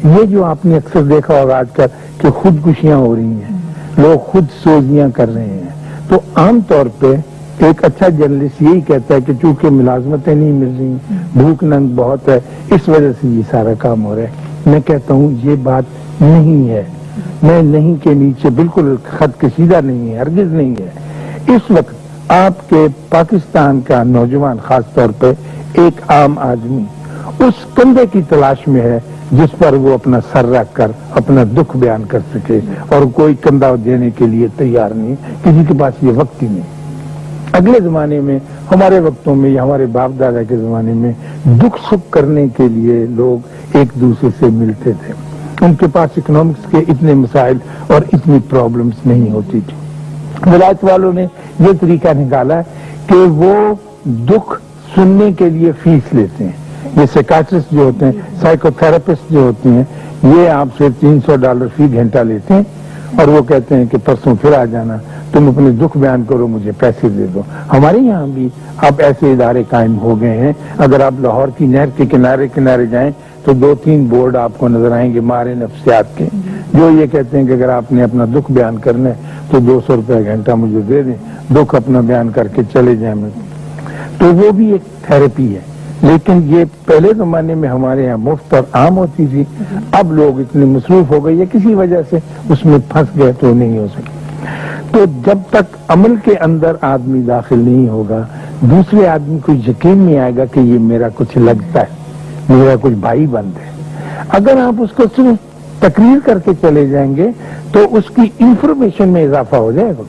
یہ جو آپ نے اکثر دیکھا ہوگا آج کل کہ خودکشیاں ہو رہی ہیں، لوگ خود سوزیاں کر رہے ہیں، تو عام طور پہ ایک اچھا جرنلسٹ یہی کہتا ہے کہ چونکہ ملازمتیں نہیں مل رہی، بھوک ننگ بہت ہے، اس وجہ سے یہ سارا کام ہو رہا ہے۔ میں کہتا ہوں یہ بات نہیں ہے، میں نہیں کے نیچے بالکل خط کشیدہ نہیں ہے، ہرگز نہیں ہے۔ اس وقت آپ کے پاکستان کا نوجوان خاص طور پہ ایک عام آدمی اس کندھے کی تلاش میں ہے جس پر وہ اپنا سر رکھ کر اپنا دکھ بیان کر سکے، اور کوئی کندھا دینے کے لیے تیار نہیں، کسی کے پاس یہ وقت ہی نہیں۔ اگلے زمانے میں، ہمارے وقتوں میں یا ہمارے باپ دادا کے زمانے میں دکھ سکھ کرنے کے لیے لوگ ایک دوسرے سے ملتے تھے، ان کے پاس اکنامکس کے اتنے مسائل اور اتنی پرابلمز نہیں ہوتی تھی۔ ولایت والوں نے یہ طریقہ نکالا ہے کہ وہ دکھ سننے کے لیے فیس لیتے ہیں۔ یہ سائیکاٹرسٹ جو ہوتے ہیں، سائیکو تھراپسٹ جو ہوتے ہیں، یہ آپ سے $300 فی گھنٹہ لیتے ہیں اور وہ کہتے ہیں کہ پرسوں پھر آ جانا، تم اپنے دکھ بیان کرو، مجھے پیسے دے دو۔ ہمارے یہاں بھی اب ایسے ادارے قائم ہو گئے ہیں۔ اگر آپ لاہور کی نہر کے کنارے کنارے جائیں تو 2-3 بورڈ آپ کو نظر آئیں گے ماہر نفسیات کے، جو یہ کہتے ہیں کہ اگر آپ نے اپنا دکھ بیان کرنا ہے تو $200 گھنٹہ مجھے دے دیں، دکھ اپنا بیان کر کے چلے جائیں۔ تو وہ بھی ایک تھراپی ہے، لیکن یہ پہلے زمانے میں ہمارے یہاں مفت اور عام ہوتی تھی۔ اب لوگ اتنے مصروف ہو گئے یا کسی وجہ سے اس میں پھنس گئے تو نہیں ہو سکے۔ تو جب تک عمل کے اندر آدمی داخل نہیں ہوگا، دوسرے آدمی کو یقین نہیں آئے گا کہ یہ میرا کچھ لگتا ہے، میرا کچھ بھائی بند ہے۔ اگر آپ اس کو صرف تقریر کر کے چلے جائیں گے تو اس کی انفارمیشن میں اضافہ ہو جائے گا،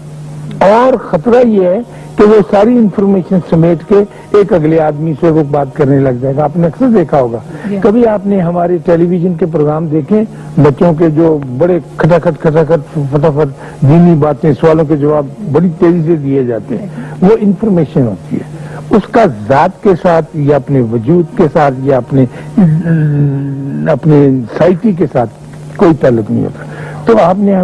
اور خطرہ یہ ہے کہ وہ ساری انفارمیشن سمیٹ کے ایک اگلے آدمی سے وہ بات کرنے لگ جائے گا۔ آپ نے اکثر دیکھا ہوگا، کبھی آپ نے ہمارے ٹیلی ویژن کے پروگرام دیکھے، بچوں کے جو بڑے کھٹاکھٹ فٹافٹ دینی باتیں، سوالوں کے جواب بڑی تیزی سے دیے جاتے ہیں، وہ انفارمیشن ہوتی ہے، اس کا ذات کے ساتھ یا اپنے وجود کے ساتھ یا اپنے سائیکی کے ساتھ کوئی تعلق نہیں ہوتا۔ تو آپ نے